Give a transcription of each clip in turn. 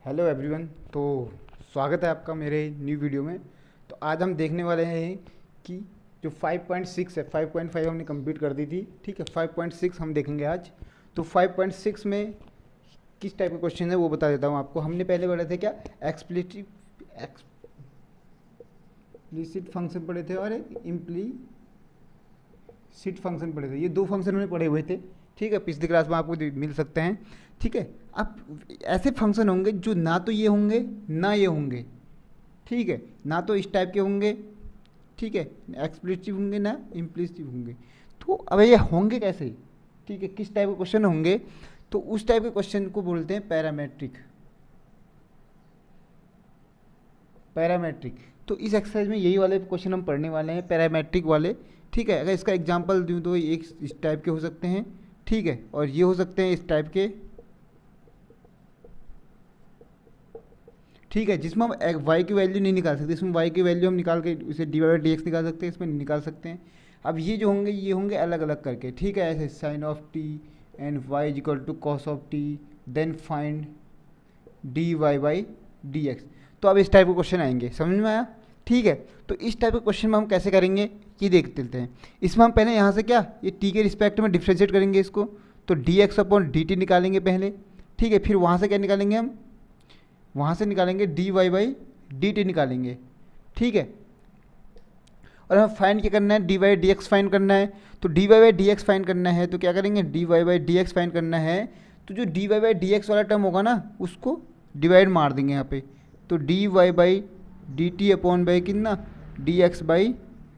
Hello everyone. तो स्वागत है आपका मेरे न्यू वीडियो में। तो आज हम देखने वाले हैं कि जो 5.6 है, 5.5 हमने कंप्लीट कर दी थी, ठीक है। 5.6 हम देखेंगे आज। तो 5.6 में किस टाइप के क्वेश्चन है वो बता देता हूँ आपको। हमने पहले पढ़े थे क्या, एक्सप्लिसिट फंक्शन पढ़े थे और एक इम्प्लीसिट फंक्शन पढ़े थे। ये दो फंक्शन हमने पढ़े हुए थे, ठीक है। पिछली क्लास में आपको मिल सकते हैं, ठीक है। अब ऐसे फंक्शन होंगे जो ना तो ये होंगे ना ये होंगे, ठीक है। ना तो इस टाइप के होंगे, ठीक है, एक्सप्लिसिटिव होंगे ना इम्प्लिसिटिव होंगे। तो अब ये होंगे कैसे, ठीक है, किस टाइप के क्वेश्चन होंगे। तो उस टाइप के क्वेश्चन को बोलते हैं पैरामेट्रिक। पैरामेट्रिक। तो इस एक्सरसाइज में यही वाले क्वेश्चन हम पढ़ने वाले हैं, पैरामेट्रिक वाले, ठीक है। अगर इसका एग्जांपल दूं तो एक इस टाइप के हो सकते हैं, ठीक है, और ये हो सकते हैं इस टाइप के, ठीक है। जिसमें हम वाई की वैल्यू नहीं निकाल सकते, इसमें वाई की वैल्यू हम निकाल के उसे डी वाई डी एक्स निकाल सकते हैं, इसमें नहीं निकाल सकते हैं। अब ये जो होंगे ये होंगे अलग अलग करके, ठीक है। ऐसे sine of t and y is equal to cos of t, then find d Y by D x. तो अब इस टाइप के क्वेश्चन आएंगे, समझ में आया, ठीक है। तो इस टाइप के क्वेश्चन में हम कैसे करेंगे ये देख लेते हैं। इसमें हम पहले यहाँ से क्या, ये टी के रिस्पेक्ट में डिफ्रेंशिएट करेंगे इसको। तो d x upon D t निकालेंगे पहले, ठीक है। फिर वहाँ से क्या निकालेंगे हम, वहाँ से निकालेंगे d Y by D t निकालेंगे, ठीक है। और हमें फाइंड क्या करना है, D y d x find करना है। तो D Y by D x find करना है तो क्या करेंगे, d Y by D x find करना है। तो जो d Y by D x वाला टर्म होगा ना उसको डिवाइड मार देंगे यहाँ पे। तो D Y by D T upon by कितना, D x by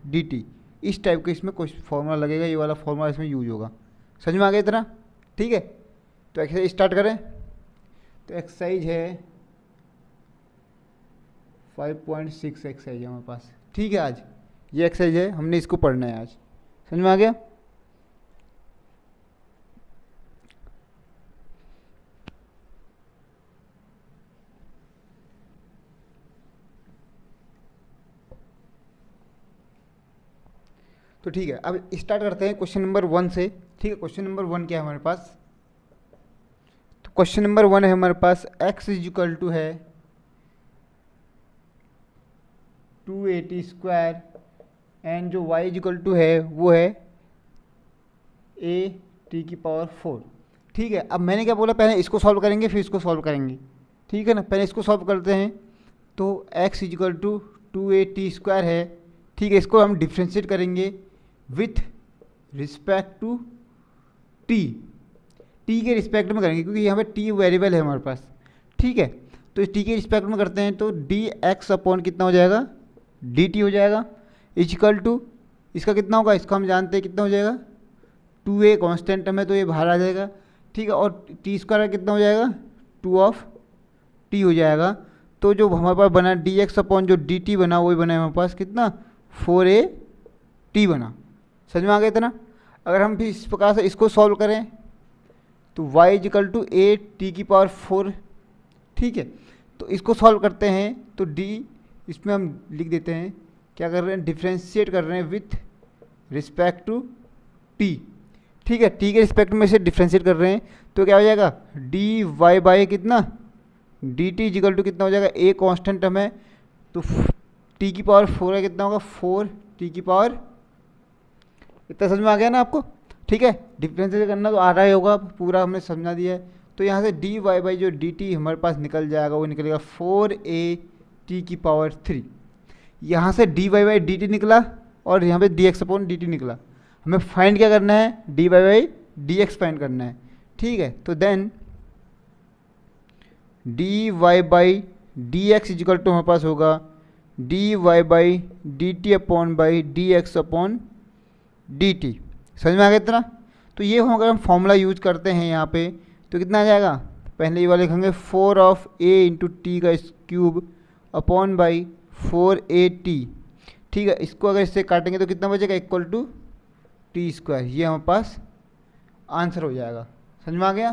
D T. इस टाइप का इसमें कुछ फॉर्मूला लगेगा, ये वाला फॉर्मूला इसमें यूज होगा। समझ में आ गया इतना, ठीक है। तो एक्सरसाइज स्टार्ट करें। तो एक्सरसाइज है 5.6 एक्सरसाइज है हमारे पास, ठीक है। आज ये एक्सरसाइज है, हमने इसको पढ़ना है आज। समझ में आ गया। तो ठीक है, अब स्टार्ट करते हैं क्वेश्चन नंबर 1 से, ठीक है। क्वेश्चन नंबर 1 क्या है हमारे पास, तो क्वेश्चन नंबर 1 है हमारे पास, x इज इक्वल टू है 280 स्क्वायर एंड जो y इज इक्वल टू है वो है a t की पावर 4, ठीक है। अब मैंने क्या बोला, पहले इसको सॉल्व करेंगे फिर इसको सॉल्व करेंगे, ठीक है ना। पहले इसको सॉल्व करते हैं। तो x is equal to 2a t square है, ठीक है। इसको हम डिफ्रेंशिएट करेंगे with respect to t, t के रिस्पेक्ट में करेंगे क्योंकि यहाँ पे t वेरिएबल है हमारे पास, ठीक है। तो इस t के रिस्पेक्ट में करते हैं तो डी एक्स अपॉन कितना हो जाएगा, डी टी हो जाएगा, इक्वल टू इसका कितना होगा, इसको हम जानते हैं कितना हो जाएगा, 2a कॉन्स्टेंट टर्म है तो ये बाहर आ जाएगा, ठीक है। और टी स्क्वायर कितना हो जाएगा, 2 ऑफ t हो जाएगा। तो जो हमारे पास बना डी एक्स अपॉन जो डी टी बना वही बना है हमारे पास कितना, 4a t बना। समझ में आ गया इतना। अगर हम भी इस प्रकार से इसको सॉल्व करें तो y is equal to a t की पावर 4, ठीक है। तो इसको सॉल्व करते हैं तो d इसमें हम लिख देते हैं, क्या कर रहे हैं, डिफ्रेंशिएट कर रहे हैं विथ रिस्पेक्ट टू t, ठीक है। t के रिस्पेक्ट में से डिफ्रेंशिएट कर रहे हैं तो क्या हो जाएगा, डी वाई बाई कितना, डी टी इजिकल टू कितना हो जाएगा, a कांस्टेंट टर्म है तो t की पावर 4 है, कितना होगा 4t की पावर, इतना समझ में आ गया ना आपको, ठीक है। डिफ्रेंशिएट करना तो आ रहा ही होगा, पूरा हमने समझा दिया है। तो यहाँ से डी वाई बाई जो डी टी हमारे पास निकल जाएगा वो निकलेगा 4a t की पावर 3। यहाँ से d Y by D t निकला और यहाँ पे d x upon D t निकला। हमें फाइंड क्या करना है, D Y by D x find करना है, ठीक है। तो then d Y by D x equal to हमारे पास होगा d Y by D T upon by D x upon D t. समझ में आ गया इतना। तो ये हम अगर हम फॉर्मूला यूज करते हैं यहाँ पे तो कितना आ जाएगा, पहले ये वाले लिखेंगे 4 ऑफ a इंटू टी का cube upon by 4a t, ठीक है। इसको अगर इससे काटेंगे तो कितना बचेगा, इक्वल टू टी स्क्वायर। ये हमारे पास आंसर हो जाएगा। समझ में आ गया,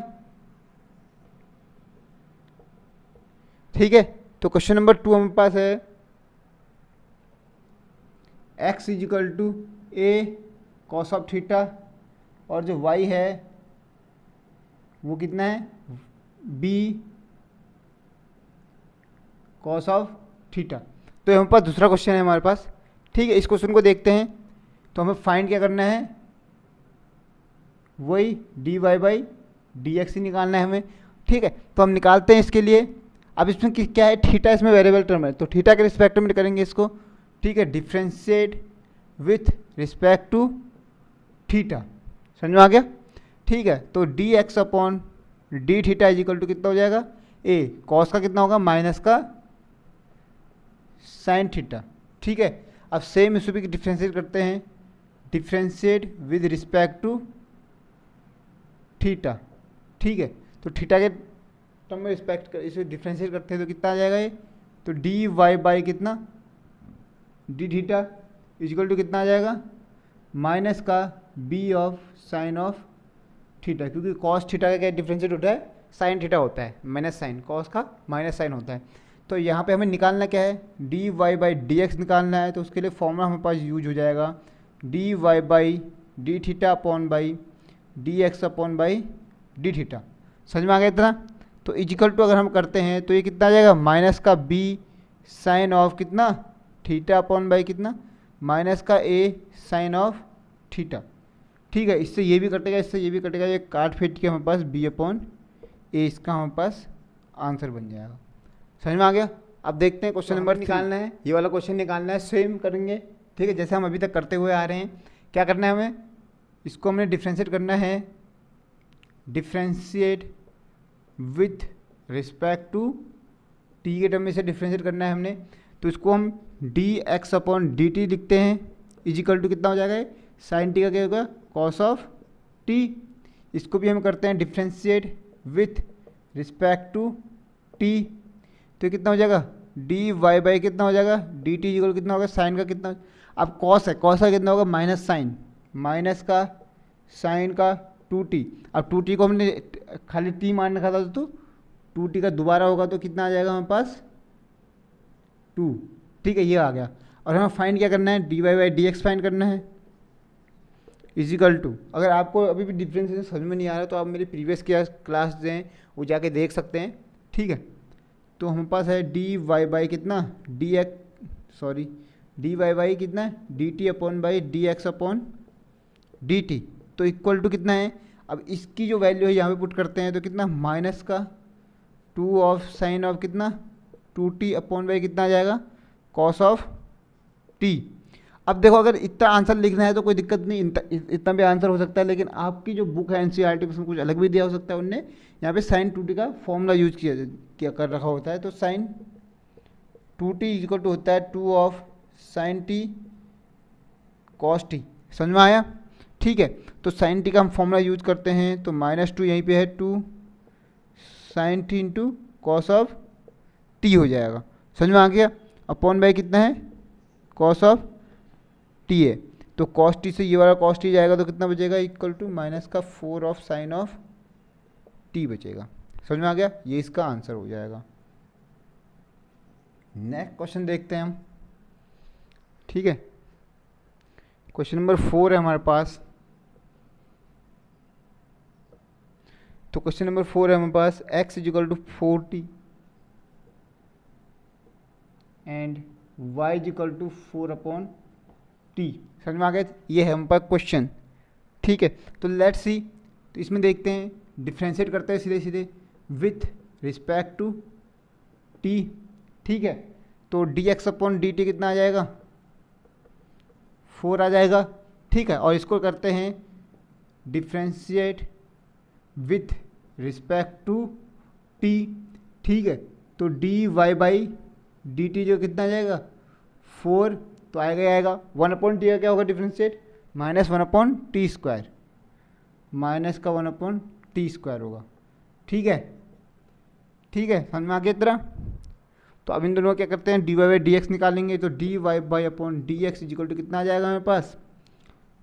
ठीक है। तो क्वेश्चन नंबर 2 हमारे पास है x is equal to a cos of theta और जो y है वो कितना है, b कॉस ऑफ थीटा। तो हमारे पास दूसरा क्वेश्चन है हमारे पास, ठीक है। इस क्वेश्चन को देखते हैं। तो हमें फाइंड क्या करना है, वही D Y by D X ही निकालना है हमें, ठीक है। तो हम निकालते हैं इसके लिए। अब इसमें क्या है, थीटा इसमें वेरिएबल टर्म है, तो थीटा के रिस्पेक्ट में करेंगे इसको, ठीक है। Differentiate with respect to theta, समझ में आ गया, ठीक है। तो d x upon d theta is equal to कितना हो जाएगा, ए कॉस का कितना होगा माइनस का साइन थीटा, ठीक है। अब सेम इसको भी डिफ्रेंशिएट करते हैं, differentiate with respect to theta, ठीक है। तो थीटा के टर्म में रिस्पेक्ट कर इसे डिफ्रेंशिएट करते हैं तो कितना आ जाएगा ये, तो डी वाई बाई कितना डी थीटा इजिकल टू कितना आ जाएगा, माइनस का b of sine of theta, क्योंकि कॉस थीटा का क्या डिफ्रेंशिएट होता है, साइन थीटा होता है, माइनस साइन, कॉस का माइनस साइन होता है। तो यहाँ पे हमें निकालना क्या है, D Y by D x निकालना है। तो उसके लिए फॉर्मूला हमारे पास यूज हो जाएगा D Y by D theta upon by D x upon by D theta, समझ में आ गया इतना। तो इजिकल टू अगर हम करते हैं तो ये कितना आ जाएगा, माइनस का बी साइन ऑफ कितना थीटा अपॉन बाई कितना माइनस का ए साइन ऑफ थीटा, ठीक है। इससे ये भी कटेगा, इससे ये भी कटेगा, ये काट फेट के हमारे पास बी अपॉन ए, इसका हमारे पास आंसर बन जाएगा, समझ में आ गया। अब देखते हैं क्वेश्चन नंबर निकालना है, ये वाला क्वेश्चन निकालना है, सेम करेंगे, ठीक है, जैसे हम अभी तक करते हुए आ रहे हैं। क्या करना है हमें, इसको हमने डिफ्रेंशिएट करना है, differentiate with respect to t के टर्म में से डिफ्रेंशिएट करना है हमने। तो इसको हम d x upon D t लिखते हैं, इजिकल टू कितना हो जाएगा, साइन टी का क्या होगा, कॉस ऑफ टी। इसको भी हम करते हैं differentiate with respect to t, तो कितना हो जाएगा, डी वाई बाई कितना हो जाएगा, डी टी इजिकल कितना होगा, साइन का कितना, अब कॉस है, कॉस का कितना होगा माइनस साइन, माइनस का साइन का टू टी। अब टू टी को हमने खाली टी मान रखा था, तो टू टी का दोबारा होगा तो कितना आ जाएगा हमारे पास, टू, ठीक है, ये आ गया। और हमें फाइंड क्या करना है, D Y by D x find करना है, इजिकल टू। अगर आपको अभी भी डिफरेंशिएशन समझ में नहीं आ रहा तो आप मेरी प्रीवियस क्लास जो हैं वो जाके देख सकते हैं, ठीक है। तो हमारे पास है डी वाई बाई कितना D X, sorry D Y by कितना D T upon by D x upon D T, तो इक्वल टू कितना है। अब इसकी जो वैल्यू है यहाँ पे पुट करते हैं तो कितना, माइनस का टू ऑफ साइन ऑफ कितना टू टी अपॉन बाई कितना आ जाएगा, कॉस ऑफ टी। अब देखो अगर इतना आंसर लिखना है तो कोई दिक्कत नहीं, इतना भी आंसर हो सकता है, लेकिन आपकी जो बुक है एनसीईआरटी उसमें कुछ अलग भी दिया हो सकता है। उनने यहाँ पे साइन टू टी का फॉर्मूला यूज किया कर रखा होता है। तो sine two t equal to होता है two of sine t cos t, समझ में आया, ठीक है। तो साइन टी का हम फॉर्मूला यूज करते हैं, तो माइनस टू यहीं पे है, two sine t into cos of t हो जाएगा, समझ में आ गया। अपॉन बाई कितना है, कॉस ऑफ टी है, तो कॉस टी से ये वाला कॉस टी जाएगा तो कितना बचेगा, इक्वल टू माइनस का four of sine of T बचेगा, समझ में आ गया। ये इसका आंसर हो जाएगा। नेक्स्ट क्वेश्चन देखते हैं हम, ठीक है। क्वेश्चन नंबर 4 है हमारे पास। तो क्वेश्चन नंबर 4 है हमारे पास, x is equal to 40 and y equal to 4 upon t, समझ में आ गया। ये है हमारे पास क्वेश्चन, ठीक है। तो लेट्स सी, तो इसमें देखते हैं, डिफ्रेंशिएट करते हैं सीधे सीधे विथ रिस्पेक्ट टू टी, ठीक है। तो d x upon D T कितना आ जाएगा, 4 आ जाएगा, ठीक है। और इसको करते हैं differentiate with respect to t, ठीक है। तो D Y by D t जो कितना आ जाएगा, 4, तो आएगा ही आएगा। 1 अपॉन टी का क्या होगा differentiate, minus 1 upon T square, minus का 1 अपॉन टी स्क्वायर होगा, ठीक है, ठीक है, समझ में आ गया इतना। तो अब इन दोनों क्या करते हैं, D Y by D X निकालेंगे। तो D Y by upon D x equal to कितना आ जाएगा हमारे पास,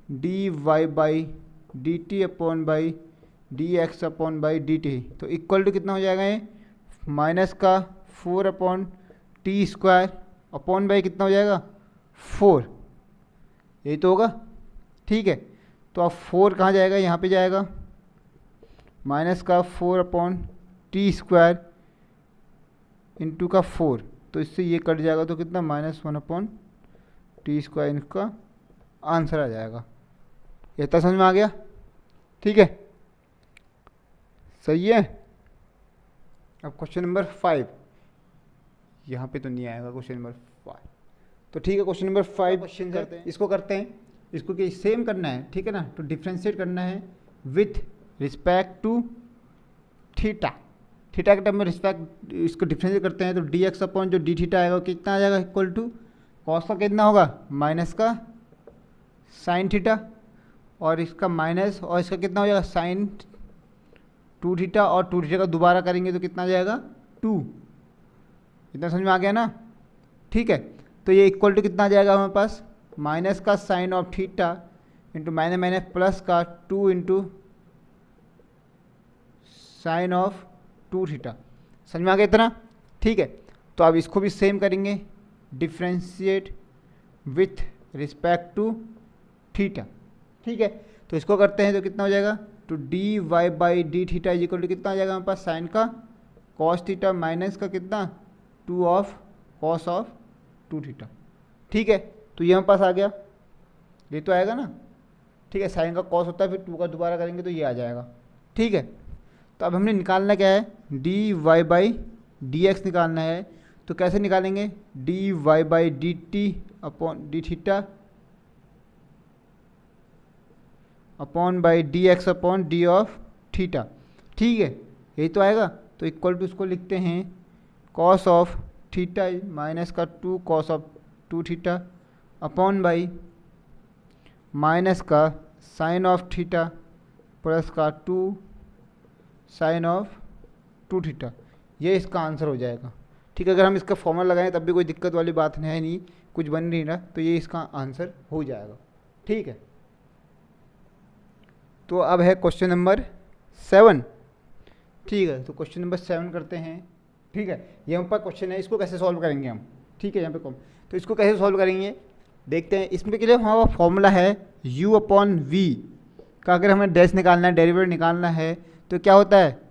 D Y by D T upon by D x upon by D T, तो इक्वल टू कितना हो जाएगा ये, माइनस का 4 upon T square upon by कितना हो जाएगा 4, यही तो होगा, ठीक है। तो अब 4 कहाँ जाएगा, यहाँ पे जाएगा, माइनस का 4 अपॉन टी स्क्वायर इंटू का 4, तो इससे ये कट जाएगा, तो कितना -1/t², इनका आंसर आ जाएगा। ये तो समझ में आ गया, ठीक है, सही है। अब क्वेश्चन नंबर 5, यहाँ पे तो नहीं आएगा क्वेश्चन नंबर 5, तो ठीक है क्वेश्चन नंबर 5 क्वेश्चन करते हैं, इसको करते हैं। इसको क्या सेम करना है, ठीक है ना, तो डिफ्रेंशिएट करना है with respect to theta. Theta के टर्म में रिस्पेक्ट इसको डिफ्रेंशिएट करते हैं, तो dx अपॉन जो d थीटा आएगा कितना आ जाएगा, इक्वल टू कॉस का कितना होगा माइनस का साइन थीटा, और इसका माइनस, और इसका कितना हो जाएगा साइन 2 थीटा, और 2 थीटा का दोबारा करेंगे तो कितना आ जाएगा 2। इतना समझ में आ गया ना, ठीक है। तो ये इक्वल टू कितना आ जाएगा हमारे पास, माइनस का sine of theta into minus minus plus का 2 इंटू साइन ऑफ 2 थीटा। समझ में आ गया इतना, ठीक है। तो अब इसको भी सेम करेंगे, differentiate with respect to theta, ठीक है। तो इसको करते हैं तो कितना हो जाएगा, तो dy by D theta is equal to कितना आ जाएगा हमारे पास, साइन का कॉस थीटा माइनस का कितना 2 ऑफ कॉस ऑफ 2 थीटा, ठीक है। तो ये हमारे पास आ गया, ये तो आएगा ना, ठीक है। साइन का कॉस होता है, फिर 2 का दोबारा करेंगे तो ये आ जाएगा, ठीक है। तो अब हमने निकालना क्या है, dy बाई dx निकालना है। तो कैसे निकालेंगे, dy by dt upon d theta upon by dx upon D of theta, ठीक है, यही तो आएगा। तो इक्वल टू इसको लिखते हैं कॉस ऑफ थीटा माइनस का 2 cos of 2 theta upon by minus का साइन ऑफ थीटा प्लस का 2 साइन ऑफ 2 थीटा। ये इसका आंसर हो जाएगा, ठीक है। अगर हम इसका फॉर्मूला लगाएं तब भी कोई दिक्कत वाली बात है नहीं, कुछ बन नहीं रहा, तो ये इसका आंसर हो जाएगा, ठीक है। तो अब है क्वेश्चन नंबर 7, ठीक है। तो क्वेश्चन नंबर 7 करते हैं, ठीक है। ये हम पर क्वेश्चन है, इसको कैसे सॉल्व करेंगे हम, ठीक है। यहाँ पे कौन, तो इसको कैसे सॉल्व करेंगे देखते हैं। इसमें के लिए हमारा फॉर्मूला है u अपॉन वी का, अगर हमें डैश निकालना है, डेरिवेटिव निकालना है, तो क्या होता है,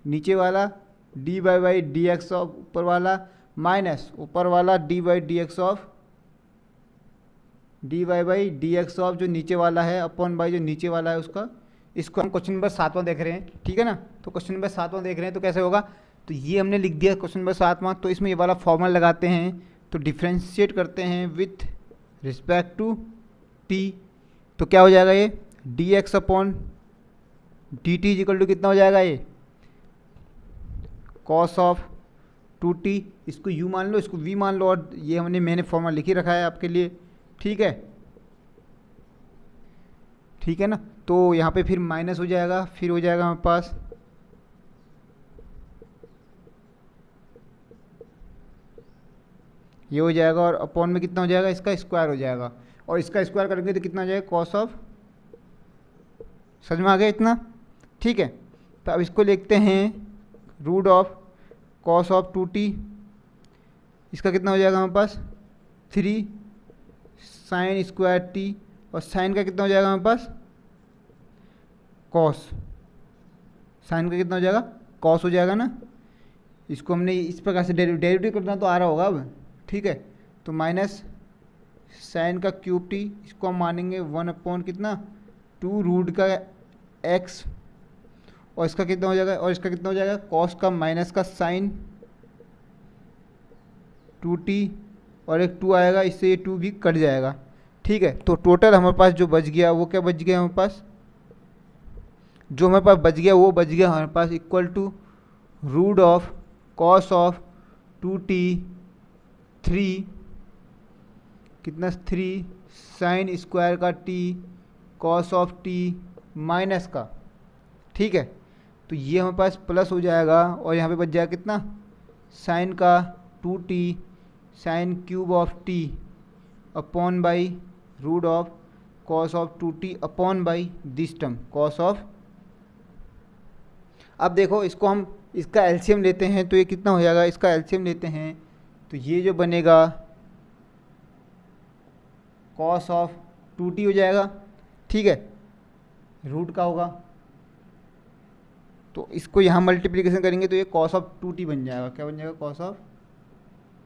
नीचे वाला dy by D x of ऊपर वाला माइनस ऊपर वाला dy by D x of dy by D x of जो नीचे वाला है अपॉन बाई जो नीचे वाला है उसका। इसको हम क्वेश्चन नंबर 7वां देख रहे हैं, ठीक है ना। तो क्वेश्चन नंबर 7वां देख रहे हैं, तो कैसे होगा, तो ये हमने लिख दिया क्वेश्चन नंबर 7वां। तो इसमें ये वाला फॉर्मूला लगाते हैं, तो डिफ्रेंशिएट करते हैं विथ रिस्पेक्ट टू t। तो क्या हो जाएगा ये dx upon D t equal to कितना हो जाएगा, ये कॉस ऑफ 2t। इसको u मान लो, इसको v मान लो, और ये मैंने फॉर्मूला लिख ही रखा है आपके लिए, ठीक है, ठीक है ना। तो यहाँ पे फिर माइनस हो जाएगा, फिर हो जाएगा हमारे पास ये हो जाएगा, और अपॉन में कितना हो जाएगा, इसका स्क्वायर हो जाएगा, और इसका स्क्वायर करेंगे तो कितना हो जाएगा कॉस ऑफ, समझ में आ गया इतना, ठीक है। तो अब इसको लिखते हैं root of cos of 2t, इसका कितना हो जाएगा हमारे पास 3 साइन स्क्वायर t, और साइन का कितना हो जाएगा हमारे पास कॉस, साइन का कितना हो जाएगा कॉस हो जाएगा ना। इसको हमने इस प्रकार से डेरिवेटिव करना तो आ रहा होगा अब, ठीक है। तो माइनस साइन का क्यूब टी, इसको हम मानेंगे 1 अपॉन कितना 2 रूट का x, और इसका कितना हो जाएगा, और इसका कितना हो जाएगा कॉस का माइनस का साइन 2t, और एक 2 आएगा, इससे ये 2 भी कट जाएगा, ठीक है। तो टोटल हमारे पास जो बच गया वो क्या बच गया, हमारे पास जो हमारे पास बच गया वो बच गया हमारे पास equal to root of cos of 2t 3 कितना 3 साइन स्क्वायर का t cos of t minus का, ठीक है। तो ये हमारे पास प्लस हो जाएगा, और यहाँ पे बच जाएगा कितना साइन का 2t sine cube of t upon by root of cos of 2t upon by this term cos of. अब देखो इसको हम इसका एलसीएम लेते हैं, तो ये कितना हो जाएगा, इसका एलसीएम लेते हैं तो ये जो बनेगा कॉस ऑफ 2t हो जाएगा, ठीक है, रूट का होगा। तो इसको यहाँ मल्टीप्लिकेशन करेंगे तो ये कॉस ऑफ 2t बन जाएगा, क्या बन जाएगा कॉस ऑफ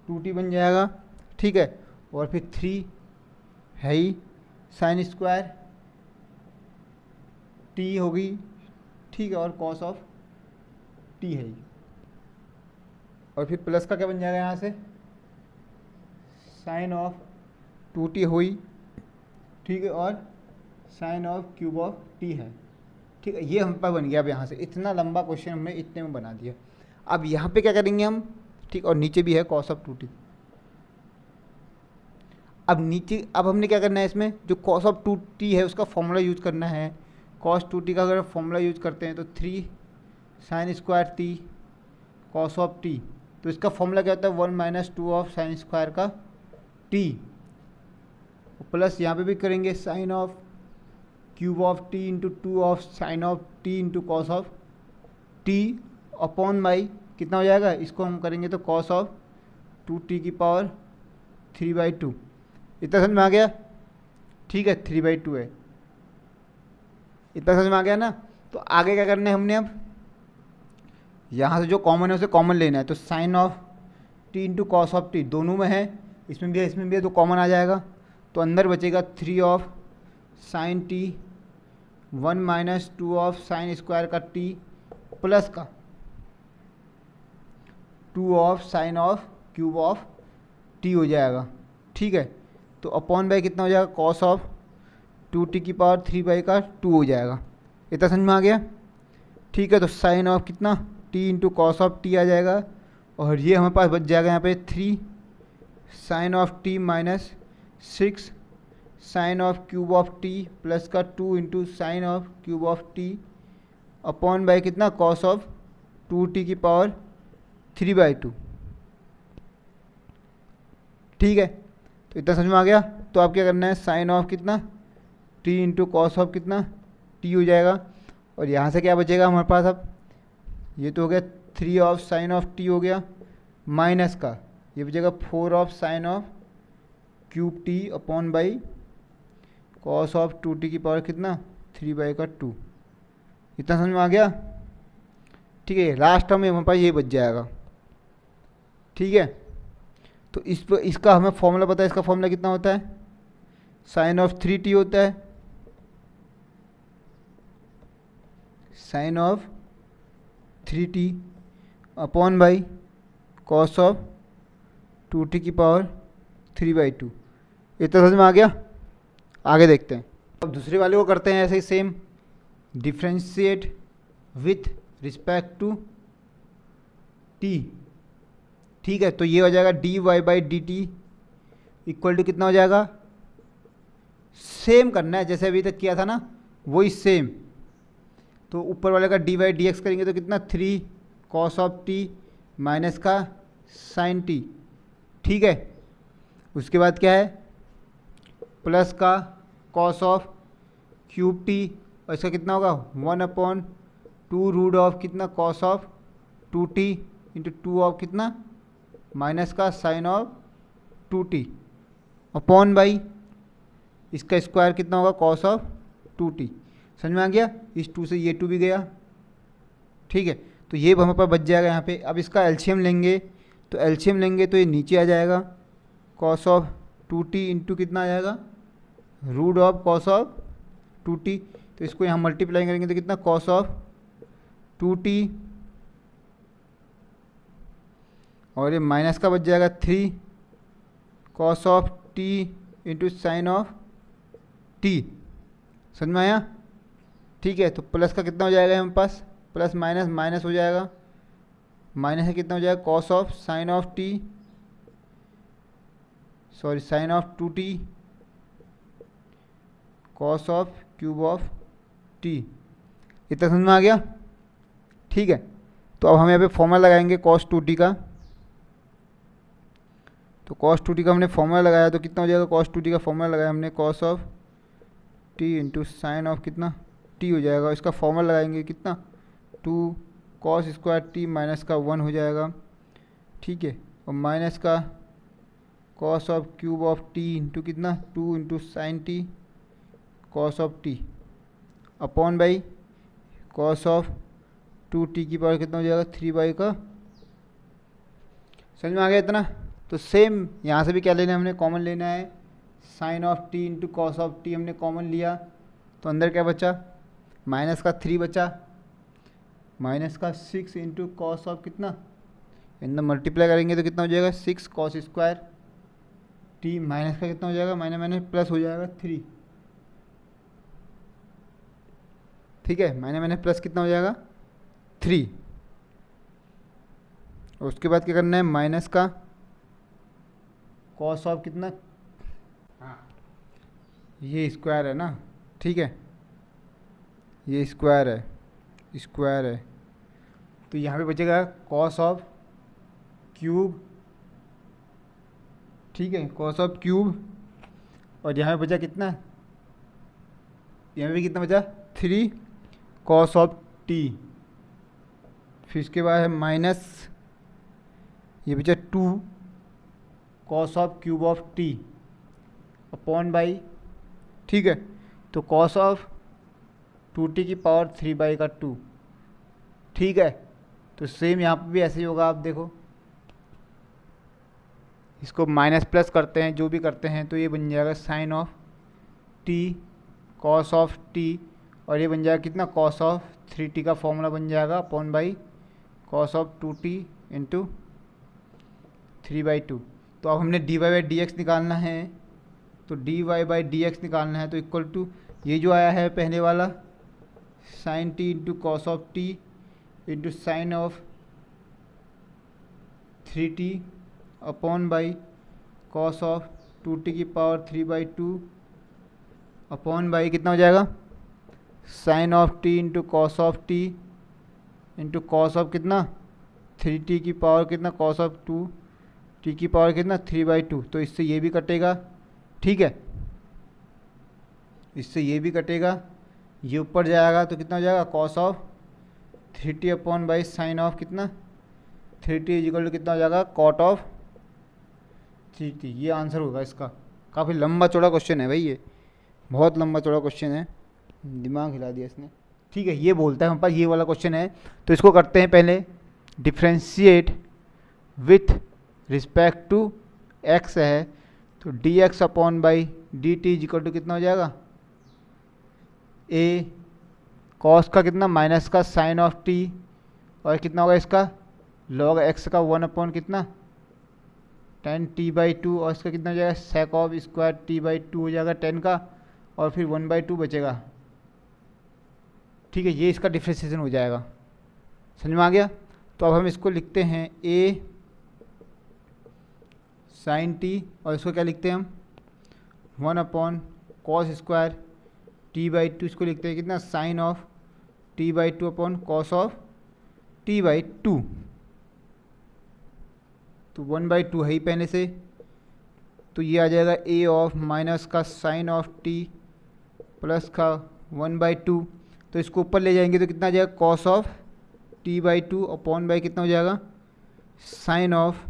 2t बन जाएगा, ठीक है। और फिर 3 है ही, साइन स्क्वायर t होगी, ठीक है, और कॉस ऑफ t है ही। और फिर प्लस का क्या बन जाएगा यहाँ से, साइन ऑफ 2t हुई, ठीक है, और sine of cube of t है, ठीक है। ये हम पर बन गया। अब यहाँ से इतना लंबा क्वेश्चन हमने इतने में बना दिया। अब यहाँ पे क्या करेंगे हम, ठीक, और नीचे भी है कॉस ऑफ 2t। अब नीचे, अब हमने क्या करना है, इसमें जो कॉस ऑफ 2t है उसका फॉर्मूला यूज करना है। कॉस 2t का अगर फॉर्मूला यूज करते हैं तो 3 sine square t cos of t, तो इसका फॉर्मूला क्या होता है, 1 माइनस 2 ऑफ साइन स्क्वायर का t, प्लस यहाँ पे भी करेंगे sine of cube of t into 2 of sine of t into cos of t upon by कितना हो जाएगा, इसको हम करेंगे तो कॉस ऑफ 2t की पावर 3/2। इतना समझ में आ गया, ठीक है, 3/2 है, इतना समझ में आ गया ना। तो आगे क्या करना है हमने, अब यहाँ से जो कॉमन है उसे कॉमन लेना है। तो sine of t into cos of t दोनों में है, इसमें भी है इसमें भी है, तो कॉमन आ जाएगा। तो अंदर बचेगा 3 of sine t 1 minus 2 of sine square का t प्लस का 2 of sine of cube of t हो जाएगा, ठीक है। तो अपॉन बाई कितना हो जाएगा, कॉस ऑफ 2t की पावर 3/2 हो जाएगा। इतना समझ में आ गया, ठीक है। तो साइन ऑफ कितना t into cos of t आ जाएगा, और ये हमारे पास बच जाएगा यहाँ पे 3 sine of t minus 6 sine of cube of t plus का 2 into sine of cube of t upon by कितना, कॉस ऑफ 2t की पावर 3/2, ठीक है। तो इतना समझ में आ गया। तो आप क्या करना है, साइन ऑफ कितना t इंटू कॉस ऑफ कितना t हो जाएगा, और यहाँ से क्या बचेगा हमारे पास, अब ये तो हो गया 3 ऑफ साइन ऑफ t हो गया, माइनस का ये बचेगा 4 of sine of cube t upon by cos of 2t की पावर कितना 3/2। इतना समझ में आ गया, ठीक है। लास्ट टर्म में हमारे पास ये बच जाएगा, ठीक है। तो इसका हमें फॉर्मूला पता है, इसका फॉर्मूला कितना होता है, साइन ऑफ 3t होता है, sine of 3t upon by cos of 2t की पावर 3/2। इतना समझ में आ गया। आगे देखते हैं, अब दूसरे वाले को करते हैं ऐसे ही same, differentiate with respect to t, ठीक है। तो ये हो जाएगा dy/dt इक्वल टू कितना हो जाएगा, सेम करना है जैसे अभी तक किया था ना, वही सेम। तो ऊपर वाले का dy/dx करेंगे तो कितना 3 कॉस ऑफ t माइनस का साइन t, ठीक है। उसके बाद क्या है, प्लस का कॉस ऑफ क्यूब t, और इसका कितना होगा 1/2 रूट ऑफ कितना cos of 2t into 2 of कितना माइनस का sine of 2t upon by इसका स्क्वायर कितना होगा कॉस ऑफ 2t। समझ में आ गया, इस 2 से ये 2 भी गया, ठीक है। तो ये हमारे पास बच जाएगा यहाँ पे। अब इसका एलसीएम लेंगे, तो एलसीएम लेंगे तो ये नीचे आ जाएगा कॉस ऑफ 2t इंटू कितना आ जाएगा root of cos of 2t। तो इसको यहाँ मल्टीप्लाई करेंगे तो कितना कॉस ऑफ 2t, और ये माइनस का बच जाएगा 3 cos of t into sine of t। समझ में आया, ठीक है। तो प्लस का कितना हो जाएगा हमारे पास, प्लस माइनस माइनस हो जाएगा, माइनस का कितना हो जाएगा cos of sine of t, sorry sine of 2t cos of cube of t। इतना समझ में आ गया, ठीक है। तो अब हम यहाँ पे फॉर्मूला लगाएंगे cos 2t का। तो cos 2t का हमने फॉर्मूला लगाया तो कितना हो जाएगा, cos 2t का फॉर्मूला लगाया हमने cos of t into sine of कितना t हो जाएगा। इसका फॉर्मूला लगाएंगे कितना 2 cos स्क्वायर t माइनस का 1 हो जाएगा, ठीक है। और माइनस का cos of cube of t into कितना 2 into sign t cos of t upon by cos of 2t की पावर कितना हो जाएगा 3/। समझ में आ गया इतना, तो सेम यहाँ से भी क्या लेना है, हमने कॉमन लेना है, sine of t into cos of t हमने कॉमन लिया, तो अंदर क्या बचा, माइनस का 3 बचा, माइनस का 6 इंटू कॉस ऑफ कितना, अंदर मल्टीप्लाई करेंगे तो कितना हो जाएगा 6 कॉस स्क्वायर टी, माइनस का कितना हो जाएगा, माइनस माइनस प्लस हो जाएगा 3, ठीक है, माइनस माइनस प्लस कितना हो जाएगा 3। और उसके बाद क्या करना है, माइनस का कॉस ऑफ कितना, हाँ ये स्क्वायर है ना, ठीक है, ये स्क्वायर है, तो यहाँ पे बचेगा कॉस ऑफ क्यूब, ठीक है, कॉस ऑफ क्यूब, और यहाँ पे बचा कितना, यहाँ पे कितना बचा 3 कॉस ऑफ टी, फिर इसके बाद है माइनस, ये बचा 2 cos of cube of T upon by, ठीक है, तो कॉस ऑफ 2t की पावर 3 बाई का 2, ठीक है। तो सेम यहाँ पर भी ऐसे ही होगा, आप देखो इसको माइनस प्लस करते हैं, जो भी करते हैं, तो ये बन जाएगा sine of t cos of t, और ये बन जाएगा कितना, कॉस ऑफ 3t का फॉर्मूला बन जाएगा upon by cos of 2t into 3/2। तो अब हमने dy बाई डी एक्स निकालना है, तो dy बाई डी एक्स निकालना है, तो इक्वल टू ये जो आया है पहले वाला sine t into cos of t into sine of 3t upon by cos of 2t की पावर 3/2 अपॉन बाई कितना हो जाएगा, sine of t into cos of t into cos of कितना 3t की पावर कितना, कॉस ऑफ 2t की power कितना 3/2। तो इससे ये भी कटेगा, ठीक है, इससे ये भी कटेगा, ये ऊपर जाएगा तो कितना हो जाएगा, cos of 3t upon by sine of कितना 3t इजिकल टू कितना हो जाएगा, कॉट ऑफ 3t। ये आंसर होगा इसका। काफ़ी लंबा चौड़ा क्वेश्चन है भाई, ये बहुत लंबा चौड़ा क्वेश्चन है, दिमाग हिला दिया इसने, ठीक है। ये बोलता है हमारे पास ये वाला क्वेश्चन है, तो इसको करते हैं पहले, differentiate with respect to x है, तो dx upon by D T is equal to कितना हो जाएगा, a कॉस का कितना माइनस का साइन ऑफ t, और कितना होगा इसका लॉग x का 1 अपॉन कितना 10t/2, और इसका कितना हो जाएगा सेक ऑफ स्क्वायर t/2 हो जाएगा 10 का, और फिर 1/2 बचेगा, ठीक है। ये इसका डिफ्रेंशिएशन हो जाएगा, समझ में आ गया। तो अब हम इसको लिखते हैं a साइन t, और इसको क्या लिखते हैं हम 1 अपॉन कॉस स्क्वायर t/2, इसको लिखते हैं कितना sine of t/2 upon cos of t/2, तो 1/2 है ही पहले से, तो ये आ जाएगा a ऑफ माइनस का साइन ऑफ t प्लस का 1/2, तो इसको ऊपर ले जाएंगे तो कितना आ जाएगा cos of t/2 upon by कितना हो जाएगा sine of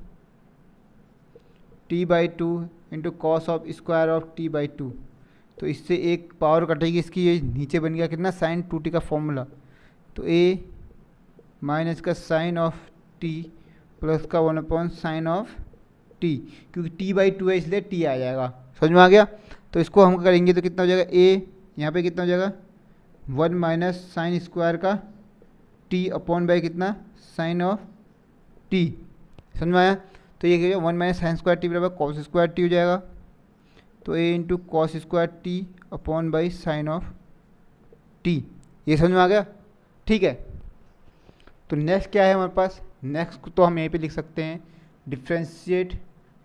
t/2 into cos of square of t/2। तो इससे एक पावर कटेगी इसकी, ये नीचे बन गया कितना साइन 2t का फॉर्मूला, तो a माइनस का साइन ऑफ t प्लस का 1 अपॉन साइन ऑफ t, क्योंकि t/2 है इसलिए t आ जाएगा, समझ में आ गया। तो इसको हम करेंगे तो कितना हो जाएगा a, यहाँ पे कितना हो जाएगा 1 माइनस साइन स्क्वायर का t अपॉन बाई कितना साइन ऑफ t, समझ में आया। तो ये क्या 1 माइनस साइन स्क्वायर टी बराबर कॉस स्क्वायर टी हो जाएगा, तो a into cos square T upon by sine of T, ये समझ में आ गया, ठीक है। तो नेक्स्ट क्या है हमारे पास, नेक्स्ट तो हम यहीं पे लिख सकते हैं differentiate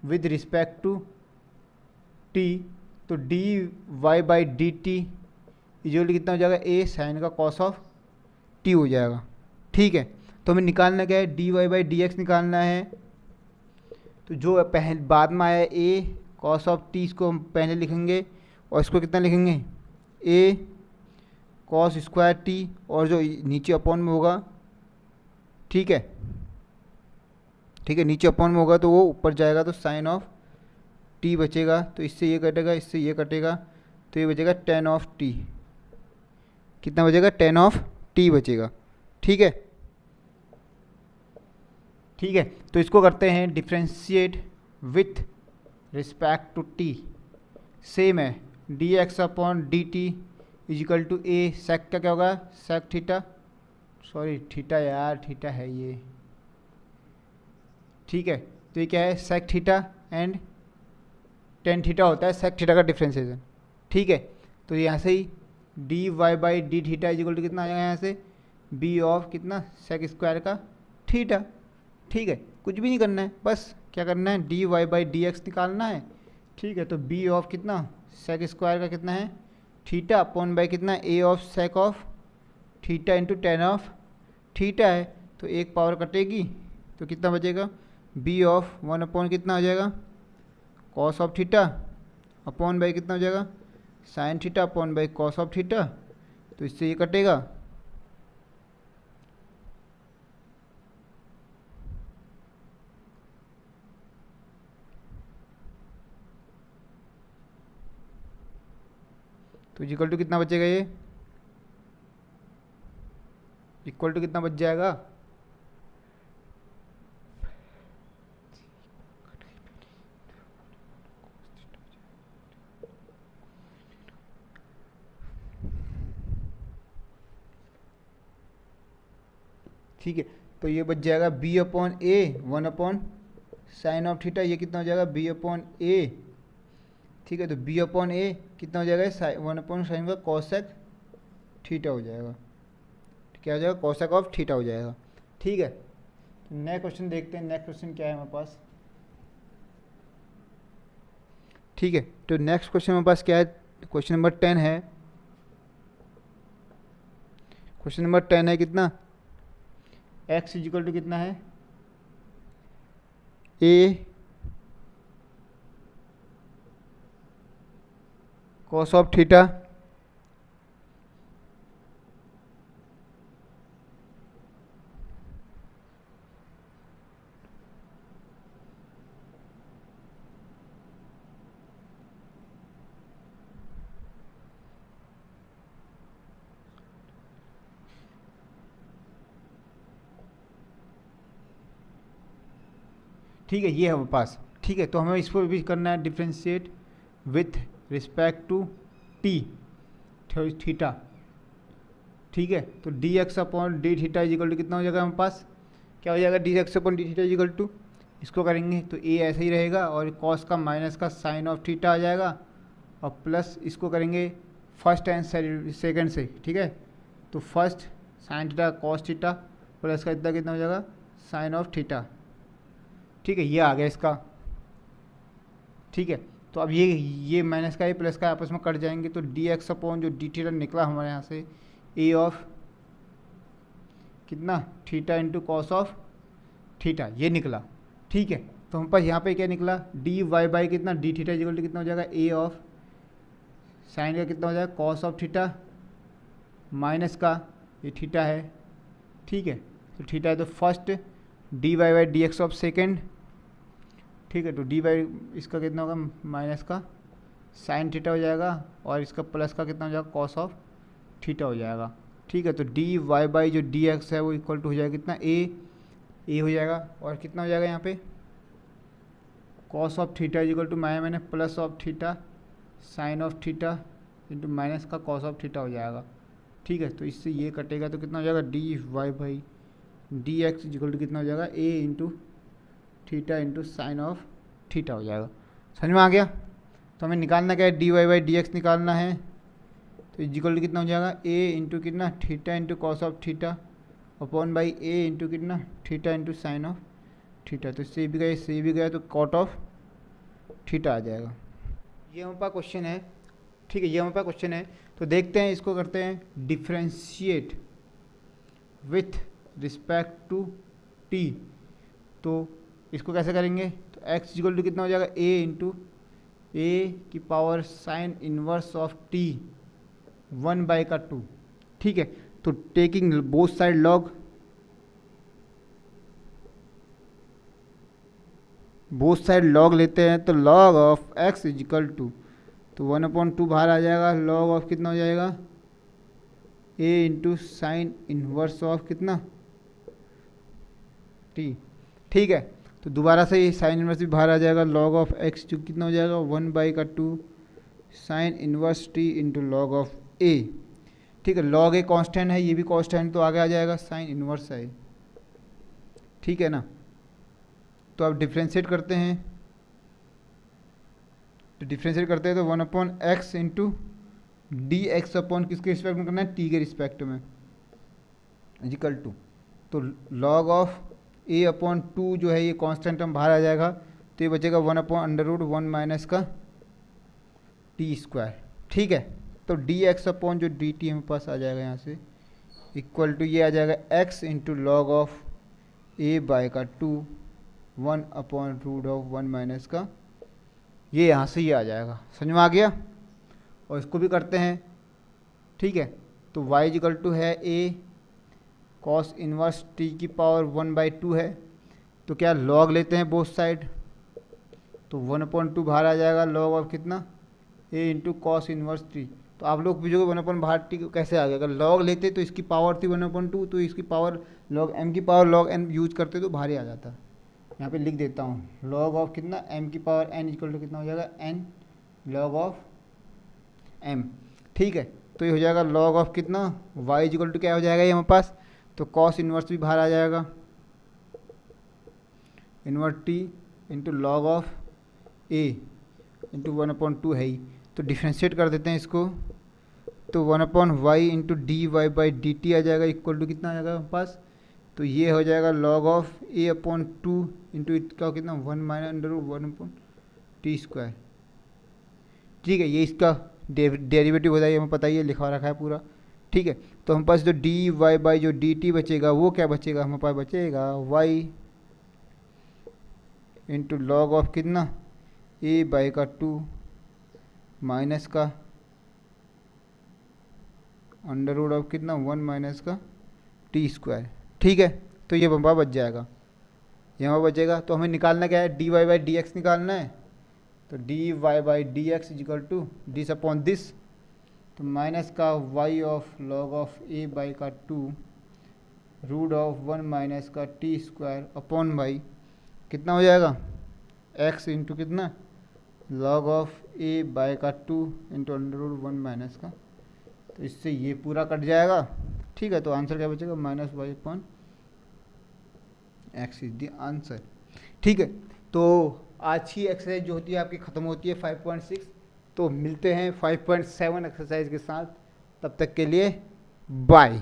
with respect to t, तो D Y by D t is equal कितना हो जाएगा a साइन का कॉस ऑफ t हो जाएगा, ठीक है। तो हमें निकालना क्या है, D Y by D x निकालना है, तो जो पहले बाद में आया a कॉस ऑफ t, इसको हम पहले लिखेंगे, और इसको कितना लिखेंगे a कॉस स्क्वायर t, और जो नीचे अपॉन में होगा, ठीक है, ठीक है, नीचे अपॉन में होगा तो वो ऊपर जाएगा, तो साइन ऑफ t बचेगा, तो इससे ये कटेगा, इससे ये कटेगा, तो ये बचेगा टेन ऑफ t, कितना बचेगा टेन ऑफ t बचेगा, ठीक है, ठीक है। तो इसको करते हैं differentiate with respect to T same है, D x upon D T is equal to A sec का क्या होगा, सेक थीटा, सॉरी थीटा यार, थीटा है ये, ठीक है। तो ये क्या है, sec theta and tan theta होता है सेक थीटा का डिफ्रेंसिएशन, ठीक है। तो यहाँ से ही D Y by D theta is equal to कितना आ जाएगा, यहाँ से बी ऑफ कितना, सेक स्क्वायर का थीटा, ठीक है। कुछ भी नहीं करना है, बस क्या करना है, D Y by D x निकालना है, ठीक है। तो बी ऑफ कितना, सेक स्क्वायर का कितना है थीटा अपॉन बाई कितना, A of sec of theta into tan of theta है। तो एक पावर कटेगी तो कितना बचेगा, बी ऑफ वन अपॉन कितना हो जाएगा, cos of theta upon by कितना हो जाएगा, sine theta upon by cos of theta. तो इससे ये कटेगा, तो इक्वल टू कितना बचेगा, ये इक्वल टू कितना बच जाएगा, ठीक है। तो ये बच जाएगा b upon a one upon sine of theta, ये कितना हो जाएगा बी अपॉन ए, ठीक है। तो बी अपॉन ए कितना हो जाएगा, वन अपॉन साइन का कॉसेक थीटा हो जाएगा, क्या हो जाएगा, कॉसेक ऑफ थीटा हो जाएगा, ठीक है। नेक्स्ट क्वेश्चन देखते हैं, नेक्स्ट क्वेश्चन क्या है हमारे पास, ठीक है। तो नेक्स्ट क्वेश्चन हमारे पास क्या है, क्वेश्चन नंबर 10 है, क्वेश्चन नंबर 10 है कितना, x इजिकल टू कितना है, ए कॉस ऑफ थीटा ठीक है, ये है हमारे पास, ठीक है। तो हमें इसको भी करना है differentiate with respect to t theta, ठीक है। तो d x upon d theta is equal to कितना हो जाएगा हमारे पास, क्या हो जाएगा, d x upon d theta is equal to, इसको करेंगे तो ए ऐसे ही रहेगा और कॉस का माइनस का साइन ऑफ थीटा आ जाएगा, और प्लस इसको करेंगे फर्स्ट एंड सेकेंड से, ठीक है। तो first sine theta cos theta plus का इतना कितना हो जाएगा, साइन ऑफ थीटा, ठीक है। ये आ गया इसका, ठीक है। तो अब ये माइनस का, ये प्लस का आपस में कट जाएंगे, तो डी एक्स अपॉन जो डी थीटा निकला हमारे यहाँ से, ए ऑफ कितना theta into cos of theta, ये निकला, ठीक है। तो हम पास यहाँ पे क्या निकला, डी वाई बाई कितना डी थीटा इक्वल टू कितना हो जाएगा, ए ऑफ साइन का कितना हो जाएगा, कॉस ऑफ थीटा माइनस का ये थीटा है, ठीक है। तो थीटा है तो first d Y by D x of second, ठीक है। तो डी वाई इसका कितना होगा, माइनस का साइन थीटा हो जाएगा, और इसका प्लस का कितना हो जाएगा, कॉस ऑफ थीटा हो जाएगा, ठीक है। तो डी वाई बाई जो डी एक्स है वो इक्वल टू हो जाएगा कितना, ए हो जाएगा, और कितना हो जाएगा यहाँ पे, cos of theta equal to मैंने plus of theta sine of theta into minus का कॉस ऑफ थीटा हो जाएगा, ठीक है। तो इससे ये कटेगा तो कितना हो जाएगा, D Y by D X equal to कितना हो जाएगा, A into theta into sine of theta हो जाएगा। समझ में आ गया। तो हमें निकालना क्या है, D Y by D x निकालना है, तो इक्वल टू कितना हो जाएगा, ए इंटू कितना theta into cos of theta upon by A into कितना theta into sine of theta. तो इससे भी गया, इससे भी गया, तो कॉट ऑफ थीटा आ जाएगा। ये हमारे पास क्वेश्चन है, ठीक है। ये हमारे पास क्वेश्चन है, तो देखते हैं, इसको करते हैं differentiate with respect to t. तो इसको कैसे करेंगे, तो x इक्वल टू कितना हो जाएगा, a इंटू ए की power sine inverse of t 1/2, ठीक है। तो taking both side log, both side log लेते हैं, तो log of x is equal to, तो 1/2 बाहर आ जाएगा, लॉग ऑफ कितना हो जाएगा, a into sine inverse of कितना टी, ठीक है। तो दोबारा से ये साइन इन्वर्स भी बाहर आ जाएगा, लॉग ऑफ एक्स जो कितना हो जाएगा 1/2 sine inverse T into log of A. ठीक है, लॉग ए कांस्टेंट है, ये भी कांस्टेंट, तो आगे आ जाएगा साइन इन्वर्स है। ठीक है ना, तो आप डिफ्रेंशिएट करते हैं, तो डिफ्रेंशिएट करते हैं तो 1/x into D x upon किसके रिस्पेक्ट में करना है, टी के रिस्पेक्ट में, इक्वल टू, तो लॉग ऑफ ए अपॉन 2 जो है ये कांस्टेंट हम बाहर आ जाएगा, तो ये बचेगा 1/√1 माइनस का टी स्क्वायर। ठीक है, तो डी एक्स अपॉन जो डी टी हमारे पास आ जाएगा यहाँ से, इक्वल टू ये आ जाएगा x into log of a by का 2 1/√1 माइनस का, ये यहाँ से ये आ जाएगा, समझ में आ गया। और इसको भी करते हैं। ठीक है, तो y इक्वल टू है a कॉस इनवर्स t की पावर 1/2 है, तो क्या लॉग लेते हैं बोथ साइड, तो 1/2 बाहर आ जाएगा, लॉग ऑफ कितना a into cos inverse t। तो आप लोग पूछोगे 1/2 बाहर t कैसे आ गया, अगर लॉग लेते तो इसकी पावर थी 1/2, तो इसकी पावर लॉग m की पावर लॉग n यूज करते तो बाहर ही आ जाता। यहाँ पे लिख देता हूँ, लॉग ऑफ कितना m की पावर n इक्वल टू कितना हो जाएगा n लॉग ऑफ m। ठीक है, तो ये हो जाएगा लॉग ऑफ कितना y इक्वल टू क्या हो जाएगा ये हमारे पास, तो कॉस इन्वर्स भी बाहर आ जाएगा, inverse t into log of a into 1/2 है ही, तो डिफ्रेंशिएट कर देते हैं इसको, तो 1/y into D Y by D T आ जाएगा, इक्वल टू कितना आ जाएगा हमारे पास, तो ये हो जाएगा लॉग ऑफ a/2 इंटू इसका कितना 1/√1/t स्क्वायर। ठीक है, ये इसका डेरिवेटिव हो जाएगा, हमें पता ही है, लिखा रखा है पूरा। ठीक है, तो हमारे पास जो डी वाई बाई जो डी टी बचेगा वो क्या बचेगा, हमारे पास बचेगा y इंटू लॉग ऑफ कितना a/2 माइनस का अंडर ऑफ कितना 1 माइनस का टी स्क्वायर। ठीक है, तो ये बम्बा बच जाएगा, यहाँ बचेगा, तो हमें निकालना क्या है, D Y by D x निकालना है, तो D Y by D X equal to this upon this, तो माइनस का y of log of a/2 root of 1 minus का टी स्क्वायर अपॉन बाई कितना हो जाएगा x इंटू कितना लॉग ऑफ a/2 इंटू अंडर√1 माइनस का, तो इससे ये पूरा कट जाएगा। ठीक है, तो आंसर क्या बचेगा -y upon x is the answer. ठीक है, तो आज की एक्सरसाइज जो होती है आपकी ख़त्म होती है 5.6, तो मिलते हैं 5.7 एक्सरसाइज के साथ, तब तक के लिए बाय।